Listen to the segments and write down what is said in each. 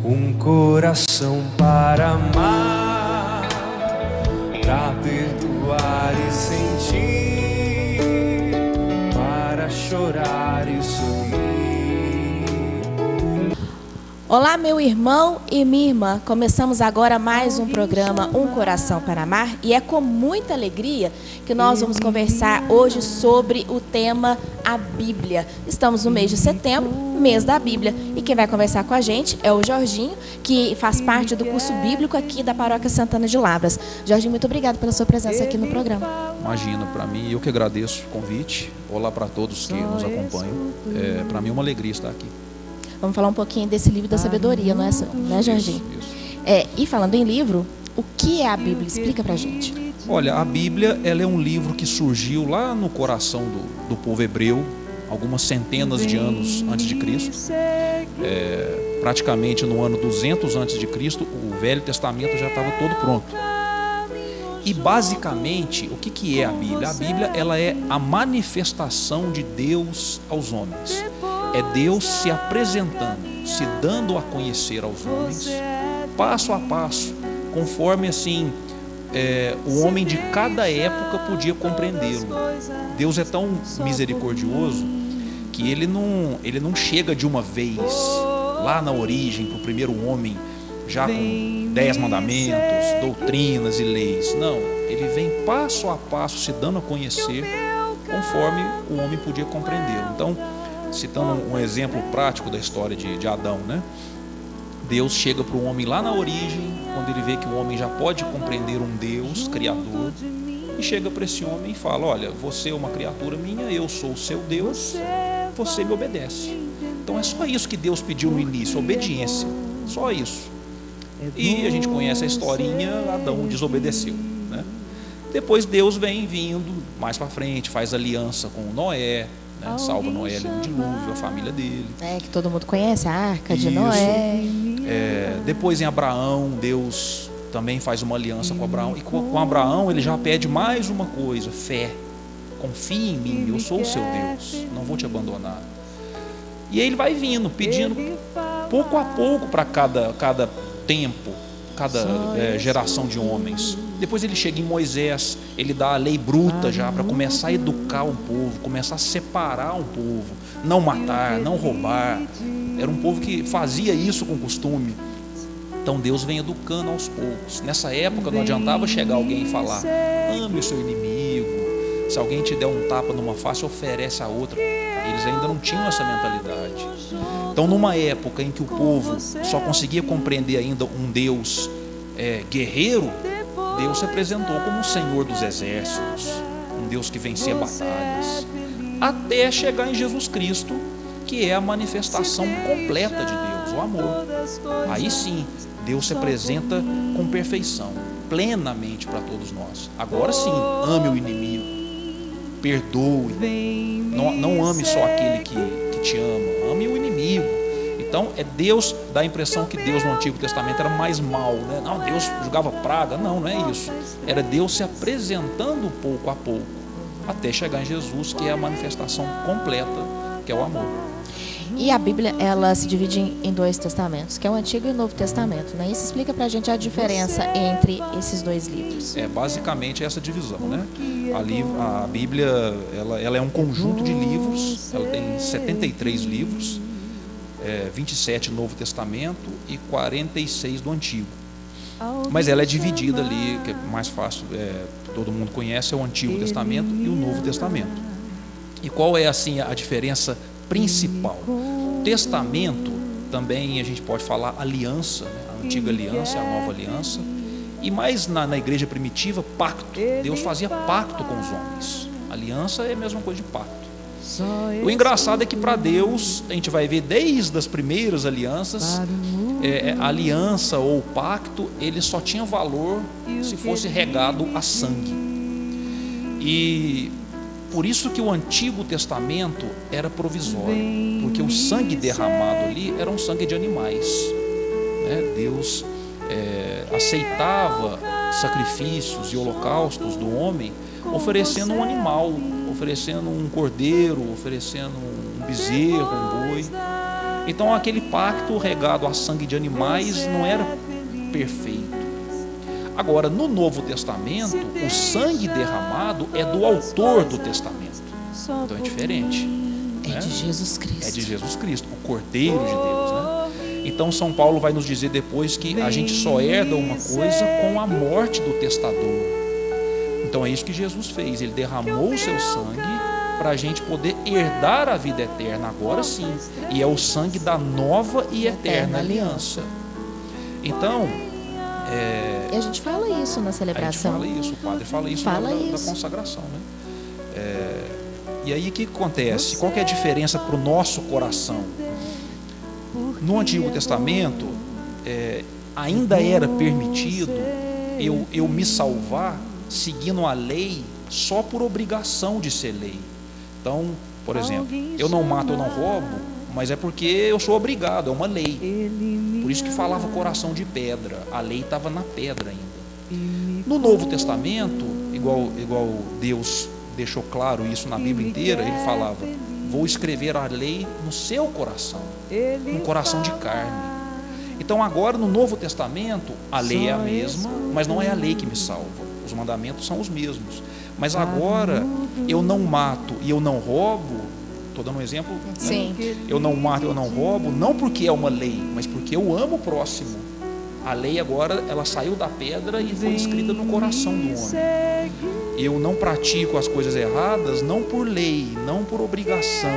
um coração para amar, para perdoar e sentir, para chorar e sorrir. Olá, meu irmão e minha irmã. Começamos agora mais um programa Um Coração para Amar e é com muita alegria que nós vamos conversar hoje sobre o tema a Bíblia. Estamos no mês de setembro, mês da Bíblia, e quem vai conversar com a gente é o Jorginho, que faz parte do curso bíblico aqui da Paróquia Santana de Lavras. Jorginho, muito obrigado pela sua presença aqui no programa. Imagina, para mim, eu que agradeço o convite. Olá para todos que nos acompanham. Para mim é uma alegria estar aqui. Vamos falar um pouquinho desse livro da sabedoria, não é, Jorginho? Isso. E falando em livro, o que é a Bíblia? Explica pra gente. Olha, a Bíblia ela é um livro que surgiu lá no coração do povo hebreu, algumas centenas de anos antes de Cristo. Praticamente no ano 200 antes de Cristo, o Velho Testamento já estava todo pronto. E basicamente, o que é a Bíblia? A Bíblia ela é a manifestação de Deus aos homens. É Deus se apresentando, se dando a conhecer aos homens, passo a passo, conforme assim o homem de cada época podia compreendê-lo. Deus é tão misericordioso que ele não chega de uma vez lá na origem para o primeiro homem já com 10 mandamentos, doutrinas e leis. Não, ele vem passo a passo se dando a conhecer conforme o homem podia compreendê-lo. Então, citando um exemplo prático da história de Adão, né? Deus chega para o homem lá na origem, quando ele vê que o homem já pode compreender um Deus criador, e chega para esse homem e fala: olha, você é uma criatura minha, eu sou o seu Deus, você me obedece. Então é só isso que Deus pediu no início, obediência, só isso. E a gente conhece a historinha, Adão desobedeceu, né? Depois Deus vem vindo mais para frente, faz aliança com Noé, né? Salva Noé no dilúvio, a família dele. Que todo mundo conhece, a Arca de Noé. Depois em Abraão, Deus também faz uma aliança com Abraão. E com Abraão ele já pede mais uma coisa: fé. Confie em mim, eu sou o seu Deus, não vou te abandonar. E aí ele vai vindo, pedindo pouco a pouco para cada tempo, cada geração de homens. Depois ele chega em Moisés, ele dá a lei bruta já para começar a educar o povo, começar a separar o povo, não matar, não roubar. Era um povo que fazia isso com costume. Então Deus vem educando aos poucos. Nessa época não adiantava chegar alguém e falar: ame o seu inimigo, se alguém te der um tapa numa face, oferece a outra. Eles ainda não tinham essa mentalidade. Então, numa época em que o povo só conseguia compreender ainda um Deus guerreiro, Deus se apresentou como o Senhor dos exércitos, um Deus que vencia batalhas, até chegar em Jesus Cristo, que é a manifestação completa de Deus, o amor. Aí sim, Deus se apresenta com perfeição, plenamente para todos nós. Agora sim, ame o inimigo, perdoe, não ame só aquele que te ama, ame o inimigo. Então Deus dá a impressão que Deus no Antigo Testamento era mais mau, né? Não, Deus jogava praga. Não é isso. Era Deus se apresentando pouco a pouco, até chegar em Jesus, que é a manifestação completa, que é o amor. E a Bíblia, ela se divide em dois testamentos, que é o Antigo e o Novo Testamento, né? Isso explica pra gente a diferença entre esses dois livros. Basicamente essa divisão, né? A Bíblia, ela é um conjunto de livros, ela tem 73 livros, 27 Novo Testamento e 46 do Antigo. Mas ela é dividida ali, que é mais fácil, todo mundo conhece, é o Antigo Testamento e o Novo Testamento. E qual é assim a diferença principal? Testamento também a gente pode falar aliança, né? A antiga aliança e a nova aliança. E mais na igreja primitiva, pacto. Deus fazia pacto com os homens. Aliança é a mesma coisa de pacto. O engraçado é que para Deus, a gente vai ver desde as primeiras alianças, a aliança ou o pacto, ele só tinha valor se fosse regado a sangue. E por isso que o Antigo Testamento era provisório, porque o sangue derramado ali era um sangue de animais, né? Deus aceitava sacrifícios e holocaustos do homem oferecendo um animal, oferecendo um cordeiro, oferecendo um bezerro, um boi. Então aquele pacto regado a sangue de animais não era perfeito. Agora, no Novo Testamento, o sangue derramado é do autor do testamento. Então é diferente. É de Jesus Cristo. É de Jesus Cristo, o Cordeiro de Deus, né? Então São Paulo vai nos dizer depois que a gente só herda uma coisa com a morte do testador. Então é isso que Jesus fez. Ele derramou o seu sangue para a gente poder herdar a vida eterna, agora sim. E é o sangue da nova e eterna aliança. Então, e a gente fala isso na celebração. A gente fala isso, o padre fala isso da consagração, né? E aí o que acontece? Qual que é a diferença para o nosso coração? No Antigo Testamento, ainda era permitido eu me salvar seguindo a lei só por obrigação de ser lei. Então, por exemplo, eu não mato, eu não roubo, mas é porque eu sou obrigado, é uma lei. Por isso que falava coração de pedra, a lei estava na pedra ainda. No Novo Testamento, igual Deus deixou claro isso na Bíblia inteira, ele falava: vou escrever a lei no seu coração, um coração de carne. Então agora no Novo Testamento a lei é a mesma, mas não é a lei que me salva. Os mandamentos são os mesmos. Mas agora eu não mato e eu não roubo. Estou dando um exemplo, né? Sim. Eu não mato, eu não roubo, não porque é uma lei, mas porque eu amo o próximo. A lei agora, ela saiu da pedra e foi escrita no coração do homem. Eu não pratico as coisas erradas, não por lei, não por obrigação,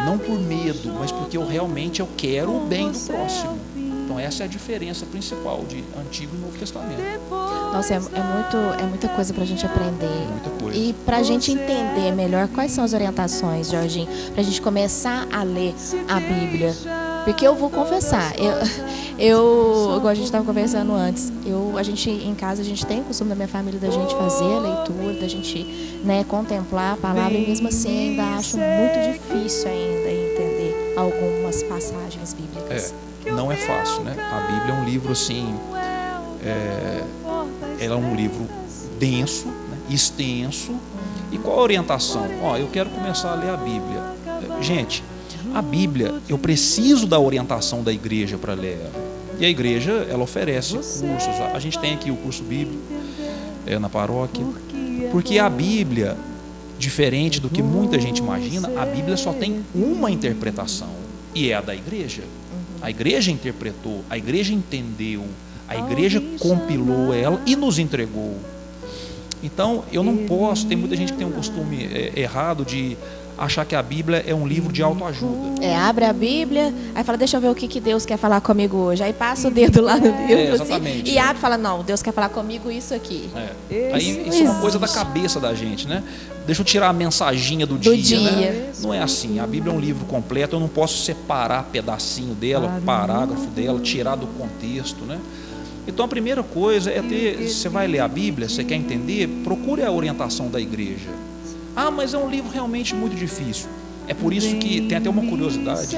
não por medo, mas porque eu realmente quero o bem do próximo. Então essa é a diferença principal de Antigo e Novo Testamento. Nossa, é muita coisa para a gente aprender. Muita coisa. E para a gente entender melhor quais são as orientações, Jorginho, para a gente começar a ler a Bíblia. Porque eu vou confessar, igual a gente estava conversando antes, a gente em casa, a gente tem o costume da minha família da gente fazer a leitura, da gente, né, contemplar a palavra, e mesmo assim ainda acho muito difícil ainda entender algumas passagens bíblicas. Não é fácil, né? A Bíblia é um livro assim, ela é um livro denso, né? Extenso. E qual a orientação? Eu quero começar a ler a Bíblia. Gente, a Bíblia, eu preciso da orientação da igreja para ler ela. E a igreja, ela oferece cursos. A gente tem aqui o curso bíblico na paróquia. Porque a Bíblia, diferente do que muita gente imagina, a Bíblia só tem uma interpretação, e é a da igreja. A igreja interpretou, a igreja entendeu, a igreja compilou ela e nos entregou. Então, eu não posso, tem muita gente que tem um costume errado de achar que a Bíblia é um livro de autoajuda. Abre a Bíblia, aí fala, deixa eu ver o que Deus quer falar comigo hoje. Aí passa o dedo lá no livro assim, e abre e fala, não, Deus quer falar comigo isso aqui. Aí isso é uma coisa da cabeça da gente, né? Deixa eu tirar a mensaginha do dia. Né? Não é assim, a Bíblia é um livro completo, eu não posso separar pedacinho dela, parágrafo dela, tirar do contexto, né? Então a primeira coisa é você vai ler a Bíblia, você quer entender, procure a orientação da igreja. Mas é um livro realmente muito difícil. É por isso que tem até uma curiosidade,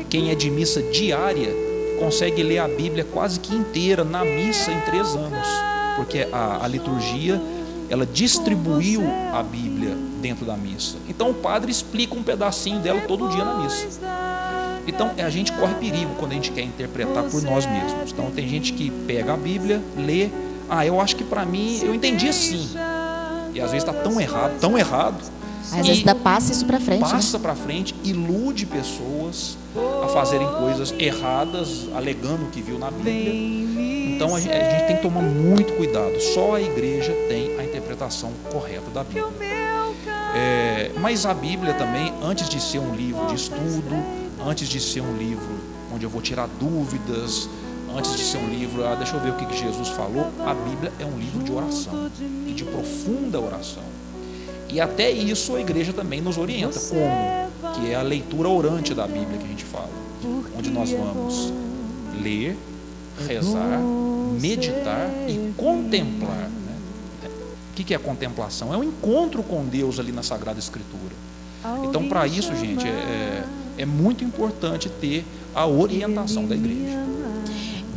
quem é de missa diária consegue ler a Bíblia quase que inteira na missa em 3 anos, porque a liturgia, ela distribuiu a Bíblia dentro da missa. Então o padre explica um pedacinho dela todo dia na missa. Então a gente corre perigo quando a gente quer interpretar por nós mesmos. Então tem gente que pega a Bíblia, lê, eu acho que para mim, eu entendi assim. E às vezes está tão errado. Às vezes passa isso para frente. Passa para frente, ilude pessoas a fazerem coisas erradas, alegando o que viu na Bíblia. Então a gente tem que tomar muito cuidado. Só a igreja tem a interpretação correta da Bíblia. Mas a Bíblia também, antes de ser um livro de estudo, antes de ser um livro onde eu vou tirar dúvidas, antes de ser um livro, deixa eu ver o que Jesus falou, a Bíblia é um livro de oração, e de profunda oração. E até isso a igreja também nos orienta, como? Que é a leitura orante da Bíblia que a gente fala, onde nós vamos ler, rezar, meditar e contemplar. Né? O que é a contemplação? É um encontro com Deus ali na Sagrada Escritura. Então, para isso, gente, é muito importante ter a orientação da igreja.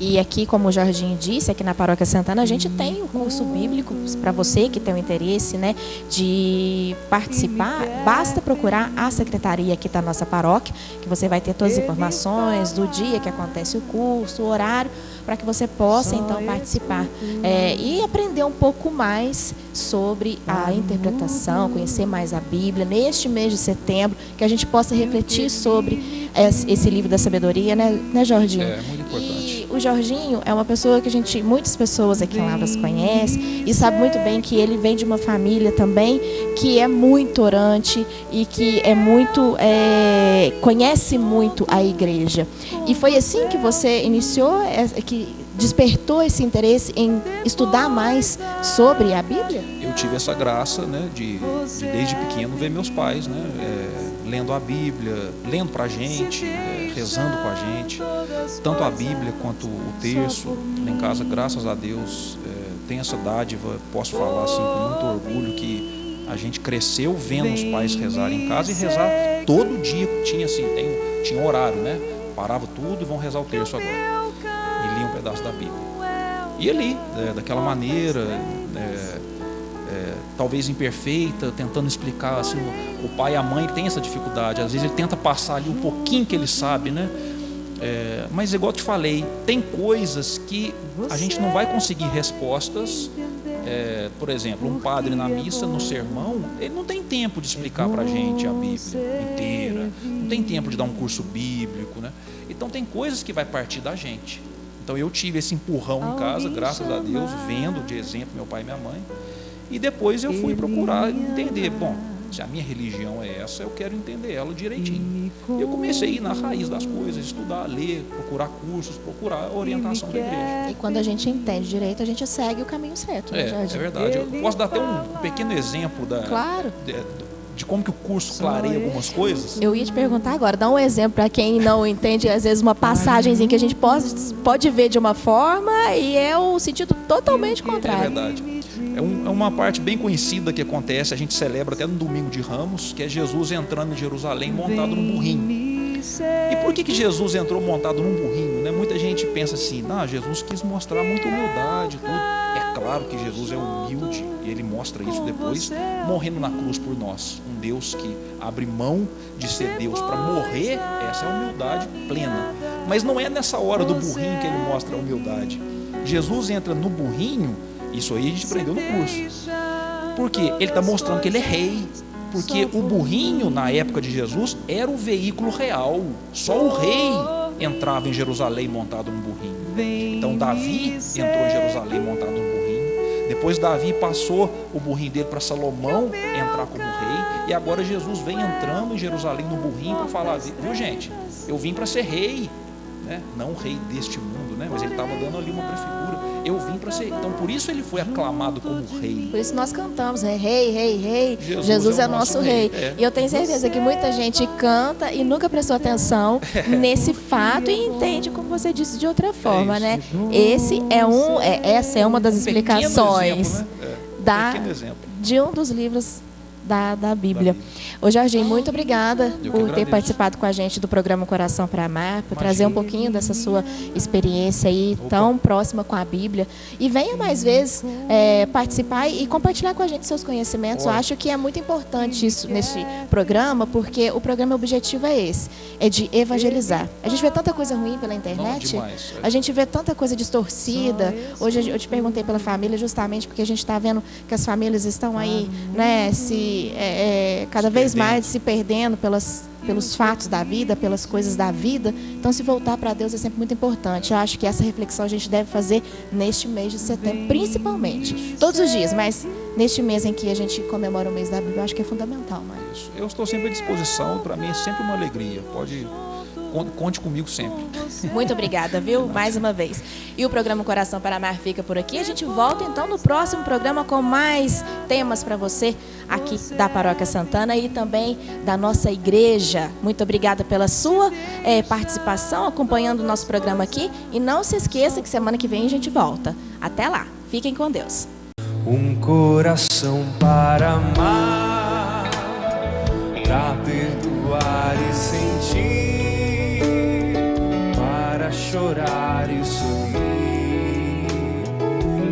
E aqui, como o Jorginho disse, aqui na Paróquia Santana, a gente tem um curso bíblico para você que tem o interesse, né, de participar. Basta procurar a secretaria aqui da nossa paróquia, que você vai ter todas as informações do dia que acontece o curso, o horário, para que você possa, então, participar e aprender um pouco mais sobre a interpretação, conhecer mais a Bíblia, neste mês de setembro, que a gente possa refletir sobre esse livro da sabedoria, né, Jorginho? É muito importante. E o Jorginho é uma pessoa que muitas pessoas aqui em Lavras conhecem e sabe muito bem que ele vem de uma família também que é muito orante e que é muito, conhece muito a igreja. E foi assim que você iniciou, que despertou esse interesse em estudar mais sobre a Bíblia? Eu tive essa graça, né, de desde pequeno ver meus pais, né, lendo a Bíblia, lendo pra gente, rezando com a gente, tanto a Bíblia quanto o terço. Lá em casa, graças a Deus, tem essa dádiva, posso falar assim com muito orgulho que a gente cresceu vendo os pais rezarem em casa e rezar todo dia. Tinha horário, né? Parava tudo e vão rezar o terço agora. E lia um pedaço da Bíblia. E ali, daquela maneira, talvez imperfeita, tentando explicar, assim, o pai e a mãe têm essa dificuldade. Às vezes ele tenta passar ali um pouquinho que ele sabe, né? Mas igual eu te falei, tem coisas que a gente não vai conseguir respostas. Por exemplo, um padre na missa, no sermão, ele não tem tempo de explicar para a gente a Bíblia inteira, não tem tempo de dar um curso bíblico, né? Então tem coisas que vai partir da gente. Então eu tive esse empurrão em casa, graças a Deus, vendo de exemplo meu pai e minha mãe, e depois eu fui procurar entender. Bom, se a minha religião é essa, eu quero entender ela direitinho. Eu comecei a ir na raiz das coisas, estudar, ler, procurar cursos, procurar orientação da igreja. E quando a gente entende direito, a gente segue o caminho certo, né, Jorge? É verdade. Eu posso dar até um pequeno exemplo Claro. de como que o curso clareia algumas coisas. Eu ia te perguntar agora, dá um exemplo para quem não entende, às vezes uma passagenzinha que a gente pode ver de uma forma e é o sentido totalmente contrário. É verdade. É uma parte bem conhecida que acontece, a gente celebra até no domingo de Ramos, que é Jesus entrando em Jerusalém montado num burrinho. E por que Jesus entrou montado num burrinho, né? Muita gente pensa assim, Jesus quis mostrar muita humildade, tudo. É claro que Jesus é humilde e ele mostra isso depois, morrendo na cruz por nós. Um Deus que abre mão de ser Deus para morrer, essa é a humildade plena. Mas não é nessa hora do burrinho que ele mostra a humildade. Jesus entra no burrinho, isso aí a gente aprendeu no curso. Porque ele está mostrando que ele é rei. Porque o burrinho, na época de Jesus, era o veículo real. Só o rei entrava em Jerusalém montado num burrinho. Então Davi entrou em Jerusalém montado num burrinho. Depois Davi passou o burrinho dele para Salomão entrar como rei. E agora Jesus vem entrando em Jerusalém no burrinho para falar, viu gente, eu vim para ser rei, né? Não rei deste mundo, né? Mas ele estava dando ali uma prefigura. Eu vim para ser. Então por isso ele foi aclamado como rei. Por isso nós cantamos, rei, rei, rei. Jesus é o nosso rei. E eu tenho certeza que muita gente canta e nunca prestou atenção nesse fato e entende, como você disse, de outra forma, né? Essa é uma das explicações de um dos livros da Bíblia. Ô Jorginho, muito obrigada por ter participado com a gente do programa Coração para Amar, por trazer um pouquinho dessa sua experiência aí tão próxima com a Bíblia. E venha mais vezes participar e compartilhar com a gente seus conhecimentos. Eu acho que é muito importante isso nesse programa, porque o programa objetivo é esse, é de evangelizar. A gente vê tanta coisa ruim pela internet, a gente vê tanta coisa distorcida. Hoje eu te perguntei pela família justamente porque a gente está vendo que as famílias estão aí, né, cada vez mais se perdendo pelos fatos da vida, pelas coisas da vida. Então, se voltar para Deus é sempre muito importante. Eu acho que essa reflexão a gente deve fazer neste mês de setembro, principalmente. Todos os dias, mas neste mês em que a gente comemora o mês da Bíblia, eu acho que é fundamental, mãe. Isso. Eu estou sempre à disposição, para mim é sempre uma alegria. Conte comigo sempre. Muito obrigada, viu? Mais uma vez. E o programa Coração para Amar fica por aqui. A gente volta então no próximo programa com mais temas para você aqui da Paróquia Santana e também da nossa igreja. Muito obrigada pela sua participação, acompanhando o nosso programa aqui. E não se esqueça que semana que vem a gente volta. Até lá. Fiquem com Deus. Um coração para amar, para perdoar e sentir, para chorar e sorrir.